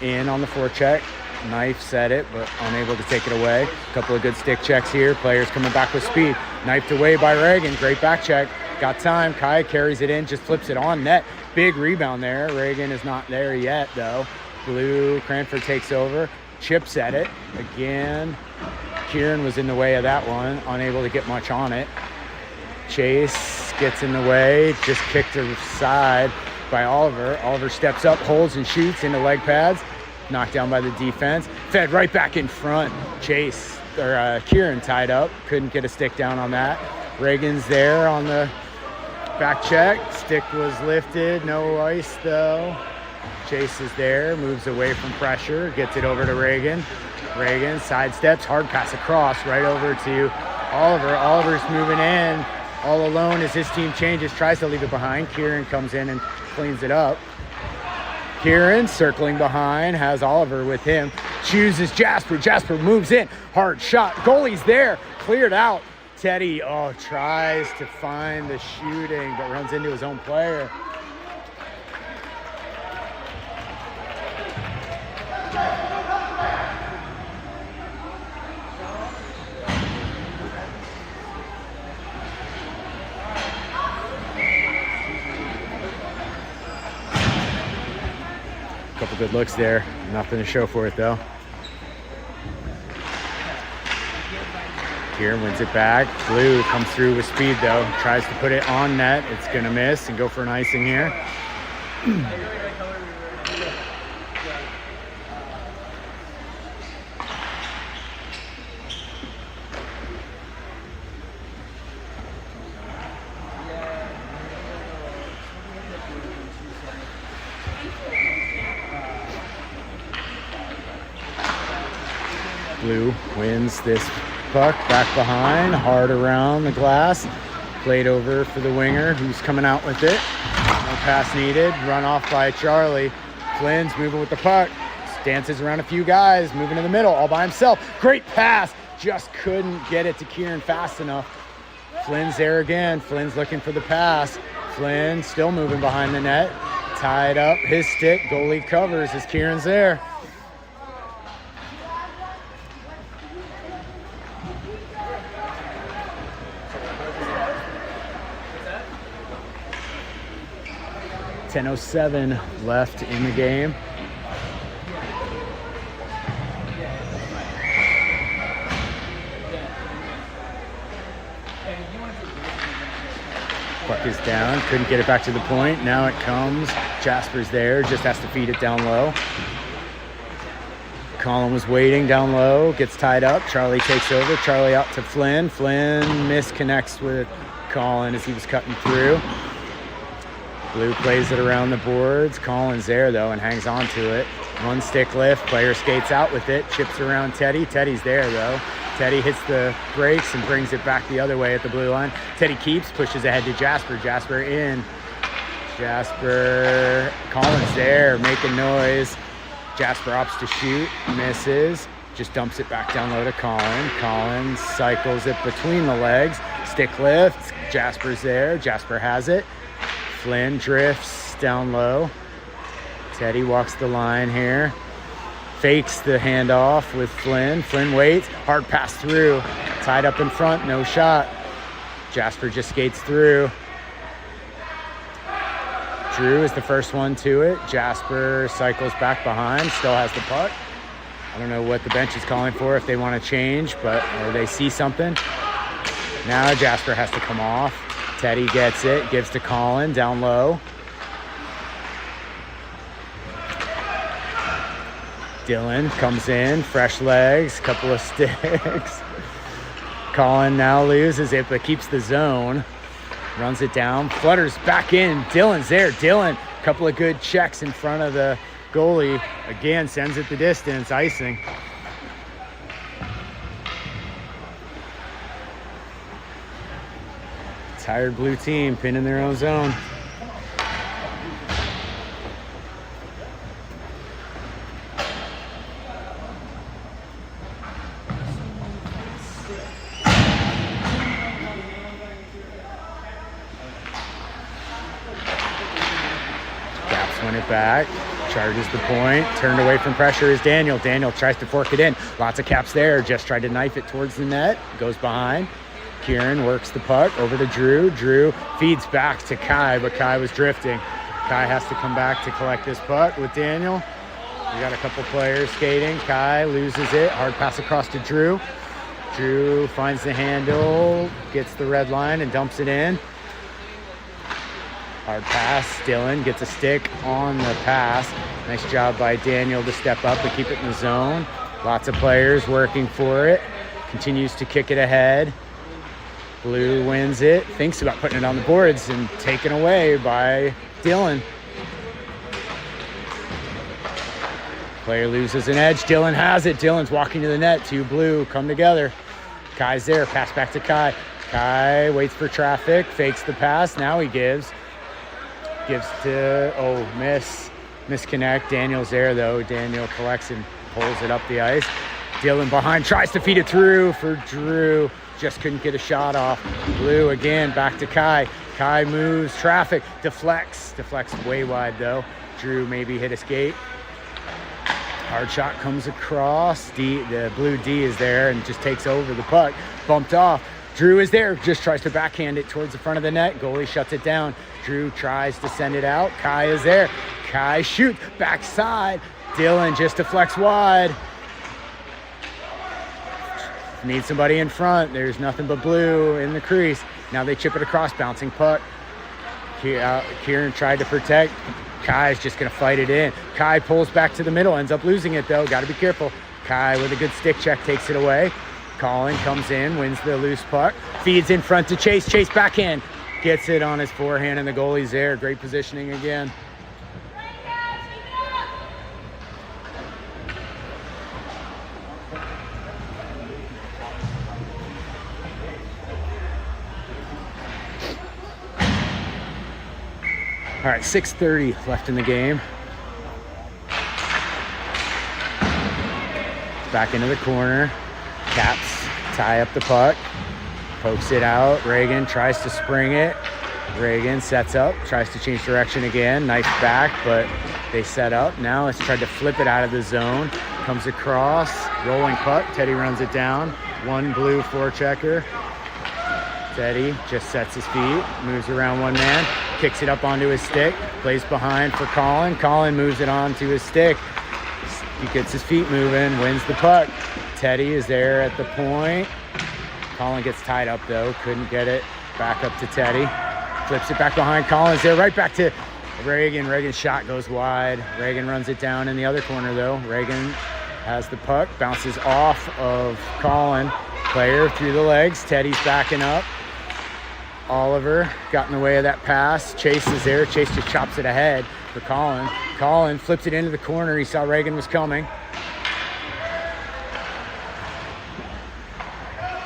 in on the forecheck. Knife set it, but unable to take it away. A couple of good stick checks here. Players coming back with speed. Knifed away by Reagan. Great back check. Got time. Kai carries it in, just flips it on net. Big rebound there. Reagan is not there yet, though. Blue, Cranford takes over. Chips at it. Again, Kieran was in the way of that one. Unable to get much on it. Chase gets in the way. Just kicked aside by Oliver. Oliver steps up, holds and shoots into leg pads. Knocked down by the defense. Fed right back in front. Kieran tied up. Couldn't get a stick down on that. Reagan's there on the back check. Stick was lifted. No ice though. Chase is there. Moves away from pressure. Gets it over to Reagan. Reagan sidesteps. Hard pass across right over to Oliver. Oliver's moving in all alone as his team changes. Tries to leave it behind. Kieran comes in and cleans it up. Kieran circling behind, has Oliver with him, chooses Jasper. Jasper moves in, hard shot. Goalie's there, cleared out. Teddy, tries to find the shooting, but runs into his own player. Couple good looks there. Nothing to show for it though. Kieran wins it back. Blue comes through with speed though. Tries to put it on net. It's gonna miss and go for an icing here. Blue wins this puck back behind, hard around the glass, played over for the winger who's coming out with it. No pass needed, run off by Charlie. Flynn's moving with the puck, dances around a few guys, moving to the middle all by himself. Great pass, just couldn't get it to Kieran fast enough. Flynn's there again, Flynn's looking for the pass. Flynn still moving behind the net, tied up his stick, goalie covers as Kieran's there. .10:07 left in the game. Puck is down, couldn't get it back to the point. Now it comes, Jasper's there, just has to feed it down low. Colin was waiting down low, gets tied up. Charlie takes over, Charlie out to Flynn. Flynn misconnects with Colin as he was cutting through. Blue plays it around the boards. Colin's there though and hangs on to it. One stick lift, player skates out with it, chips around Teddy. Teddy's there though. Teddy hits the brakes and brings it back the other way at the blue line. Teddy keeps, pushes ahead to Jasper. Jasper in. Jasper, Colin's there, making noise. Jasper opts to shoot, misses. Just dumps it back down low to Colin. Colin cycles it between the legs. Stick lifts, Jasper's there. Jasper has it. Flynn drifts down low. Teddy walks the line here. Fakes the handoff with Flynn. Flynn waits. Hard pass through. Tied up in front. No shot. Jasper just skates through. Drew is the first one to it. Jasper cycles back behind. Still has the puck. I don't know what the bench is calling for, if they want to change, or they see something. Now Jasper has to come off. Teddy gets it, gives to Colin down low. Dylan comes in, fresh legs, couple of sticks. Colin now loses it, but keeps the zone. Runs it down, flutters back in. Dylan's there. Dylan, couple of good checks in front of the goalie. Again, sends it the distance, icing. Tired blue team pinning their own zone. Caps win it back. Charges the point. Turned away from pressure is Daniel. Daniel tries to fork it in. Lots of Caps there. Just tried to knife it towards the net. Goes behind. Kieran works the puck over to Drew. Drew feeds back to Kai, but Kai was drifting. Kai has to come back to collect this puck with Daniel. We got a couple players skating. Kai loses it. Hard pass across to Drew. Drew finds the handle, gets the red line and dumps it in. Hard pass. Dylan gets a stick on the pass. Nice job by Daniel to step up and keep it in the zone. Lots of players working for it. Continues to kick it ahead. Blue wins it. Thinks about putting it on the boards and taken away by Dylan. Player loses an edge. Dylan has it. Dylan's walking to the net. Two blue come together. Kai's there. Pass back to Kai. Kai waits for traffic. Fakes the pass. Now he gives. Gives to, misconnect. Daniel's there though. Daniel collects and pulls it up the ice. Dylan behind. Tries to feed it through for Drew. Just couldn't get a shot off. Blue again. Back to Kai. Kai moves. Traffic. Deflects. Deflects way wide though. Drew maybe hit a skate. Hard shot comes across. The blue D is there and just takes over the puck. Bumped off. Drew is there. Just tries to backhand it towards the front of the net. Goalie shuts it down. Drew tries to send it out. Kai is there. Kai shoots. Backside. Dylan just deflects wide. Need somebody in front. There's nothing but blue in the crease. Now they chip it across. Bouncing puck. Kieran tried to protect. Kai's just going to fight it in. Kai pulls back to the middle, ends up losing it though. Got to be careful. Kai with a good stick check takes it away. Colin comes in, wins the loose puck. Feeds in front to Chase. Chase backhand. Gets it on his forehand and the goalie's there. Great positioning again. All right, 6:30 left in the game. Back into the corner. Caps tie up the puck. Pokes it out. Reagan tries to spring it. Reagan sets up, tries to change direction again. Nice back, but they set up. Now let's try to flip it out of the zone. Comes across, rolling puck. Teddy runs it down. One blue forechecker. Teddy just sets his feet, moves around one man, kicks it up onto his stick, plays behind for Colin. Colin moves it onto his stick. He gets his feet moving, wins the puck. Teddy is there at the point. Colin gets tied up though, couldn't get it back up to Teddy. Flips it back behind. Colin's there, right back to Reagan. Reagan's shot goes wide. Reagan runs it down in the other corner though. Reagan has the puck, bounces off of Colin. Player through the legs. Teddy's backing up. Oliver got in the way of that pass. Chase is there. Chase just chops it ahead for Colin. Colin flips it into the corner. He saw Reagan was coming.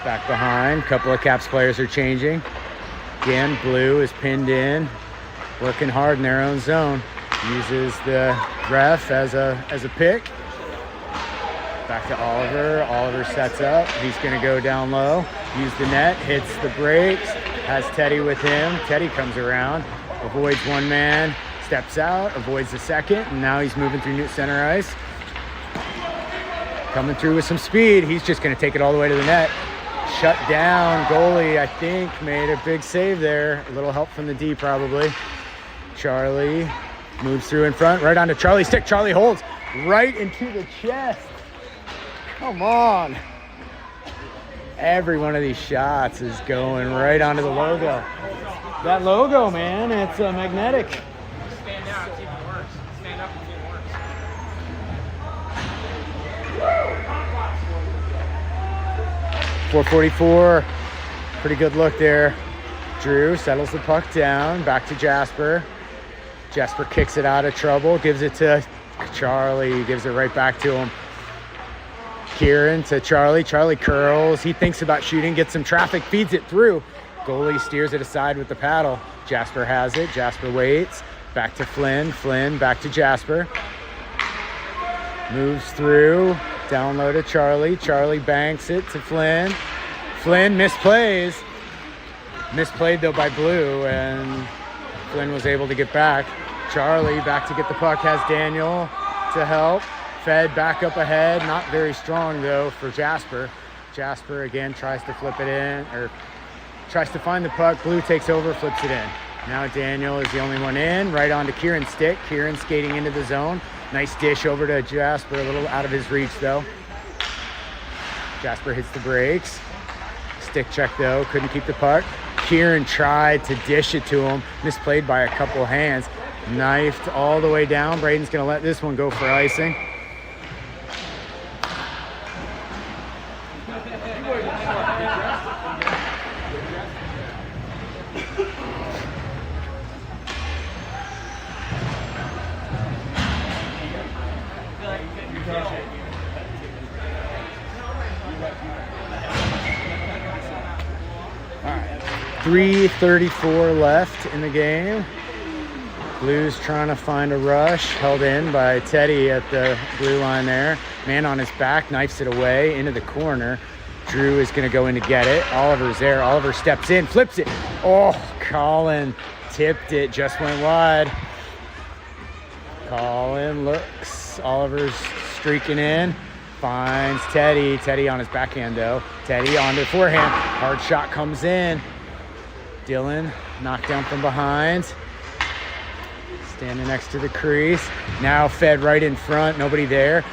Back behind. Couple of Caps players are changing. Again, blue is pinned in. Working hard in their own zone. Uses the ref as a pick. Back to Oliver. Oliver sets up. He's going to go down low. Use the net. Hits the brakes. Has Teddy with him. Teddy comes around. Avoids one man. Steps out. Avoids the second. And now he's moving through center ice. Coming through with some speed. He's just going to take it all the way to the net. Shut down. Goalie, I think, made a big save there. A little help from the D probably. Charlie moves through in front. Right onto Charlie's stick. Charlie holds right into the chest. Come on. Every one of these shots is going right onto the logo. That logo, man, it's magnetic. Stand down, it's even worse. Stand up, it's even worse. 4:44. Pretty good look there. Drew settles the puck down. Back to Jasper. Jasper kicks it out of trouble. Gives it to Charlie. Gives it right back to him. Kieran to Charlie. Charlie curls. He thinks about shooting. Gets some traffic. Feeds it through. Goalie steers it aside with the paddle. Jasper has it. Jasper waits. Back to Flynn. Flynn back to Jasper. Moves through. Down low to Charlie. Charlie banks it to Flynn. Flynn misplays. Misplayed though by Blue, and Flynn was able to get back. Charlie back to get the puck. Has Daniel to help. Fed back up ahead. Not very strong though for Jasper. Jasper again tries to flip it in, or tries to find the puck. Blue takes over, flips it in. Now Daniel is the only one in. Right onto Kieran's stick. Kieran skating into the zone. Nice dish over to Jasper, a little out of his reach though. Jasper hits the brakes. Stick check though, couldn't keep the puck. Kieran tried to dish it to him. Misplayed by a couple hands. Knifed all the way down. Braden's gonna let this one go for icing. 3:34 left in the game. Blues trying to find a rush, held in by Teddy at the blue line there. Man on his back, knifes it away into the corner. Drew is going to go in to get it. Oliver's there. Oliver steps in, flips it. Oh, Colin tipped it, just went wide. Colin looks. Oliver's streaking in. Finds Teddy. Teddy on his backhand, though. Teddy on the forehand. Hard shot comes in. Dylan knocked down from behind. Standing next to the crease. Now fed right in front. Nobody there.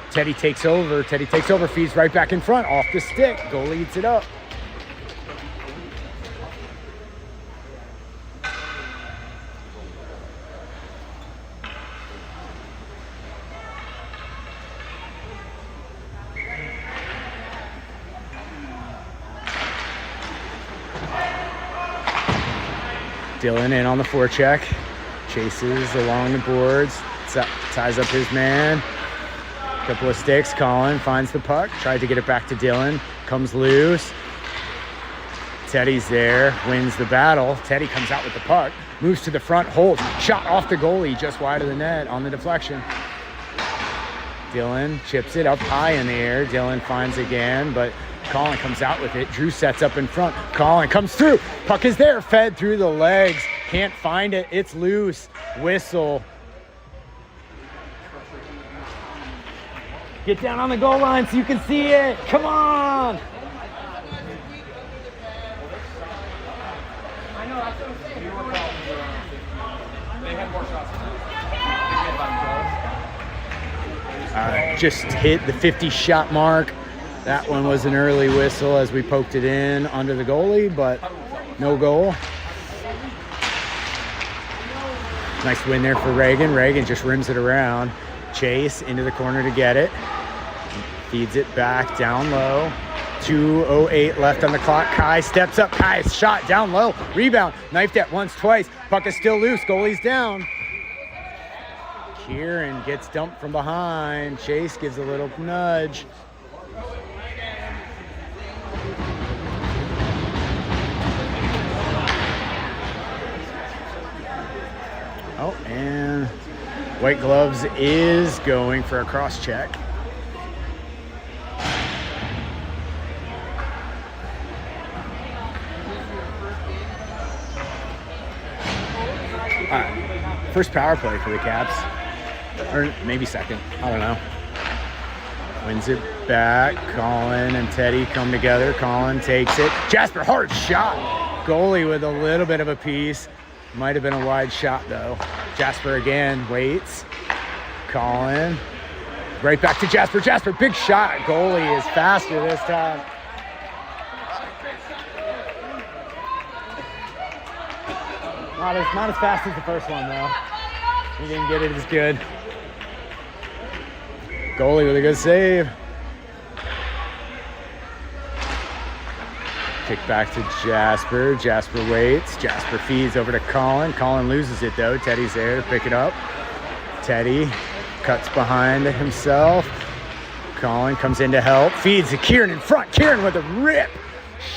Teddy takes over. Teddy takes over. Feeds right back in front. Off the stick. Goalie eats it up. Dylan in on the forecheck. Chases along the boards. Ties up his man. Couple of sticks. Colin finds the puck. Tried to get it back to Dylan. Comes loose. Teddy's there. Wins the battle. Teddy comes out with the puck. Moves to the front. Holds. Shot off the goalie. Just wide of the net on the deflection. Dylan chips it up high in the air. Dylan finds again, but Colin comes out with it. Drew sets up in front. Colin comes through. Puck is there. Fed through the legs. Can't find it. It's loose. Whistle. Get down on the goal line so you can see it. Come on. Just hit the 50 shot mark. That one was an early whistle as we poked it in under the goalie, but no goal. Nice win there for Reagan. Reagan just rims it around. Chase into the corner to get it. Feeds it back down low. 2:08 left on the clock. Kai steps up. Kai's shot down low. Rebound. Knifed at once, twice. Puck is still loose. Goalie's down. Kieran gets dumped from behind. Chase gives a little nudge. Oh, and White Gloves is going for a cross check. All right, first power play for the Caps. Or maybe second, I don't know. Wins it back. Colin and Teddy come together. Colin takes it. Jasper, hard shot. Goalie with a little bit of a piece. Might have been a wide shot, though. Jasper again waits. Colin. Right back to Jasper. Jasper, big shot. Goalie is faster this time. Not as fast as the first one, though. He didn't get it as good. Goalie with a good save. Kick back to Jasper. Jasper waits. Jasper feeds over to Colin. Colin loses it, though. Teddy's there to pick it up. Teddy cuts behind himself. Colin comes in to help. Feeds to Kieran in front. Kieran with a rip.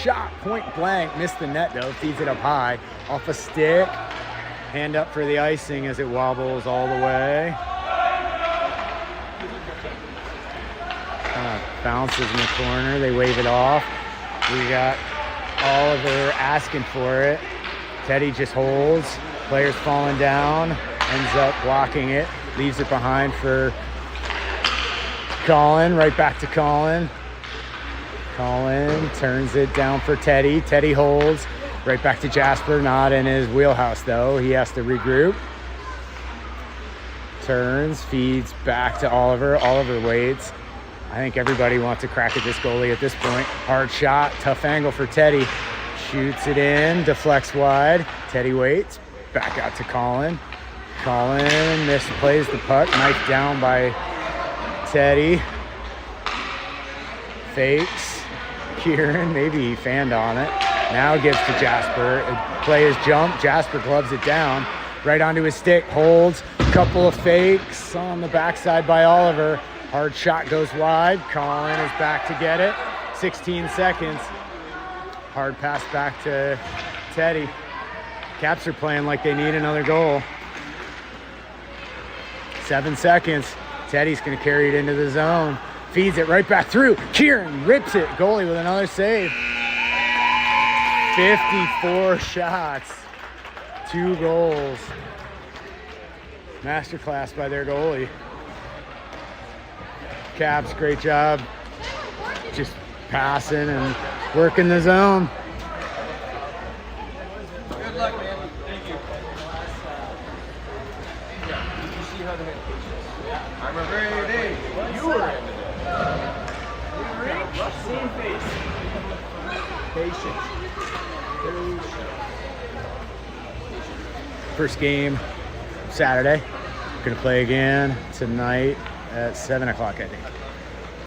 Shot point blank. Missed the net, though. Feeds it up high. Off a stick. Hand up for the icing as it wobbles all the way. Bounces in the corner. They wave it off. We got Oliver asking for it. Teddy just holds. Player's falling down. Ends up blocking it. Leaves it behind for Colin. Right back to Colin. Colin turns it down for Teddy. Teddy holds. Right back to Jasper. Not in his wheelhouse, though. He has to regroup. Turns. Feeds back to Oliver. Oliver waits. I think everybody wants to crack at this goalie at this point. Hard shot, tough angle for Teddy. Shoots it in, deflects wide. Teddy waits, back out to Colin. Colin misplays the puck, knifed down by Teddy. Fakes. Kieran, maybe he fanned on it. Now gives to Jasper. Players jump, Jasper gloves it down. Right onto his stick, holds. Couple of fakes on the backside by Oliver. Hard shot goes wide. Colin is back to get it. 16 seconds. Hard pass back to Teddy. Caps are playing like they need another goal. 7 seconds. Teddy's going to carry it into the zone. Feeds it right back through. Kieran rips it. Goalie with another save. 54 shots. 2 goals. Masterclass by their goalie. Caps, great job. Just passing and working the zone. Good luck, man. Thank you. Did you see how they had patience? I remember your day. You were in the Same face. Patience. First game Saturday. Gonna play again tonight at 7 o'clock, I think.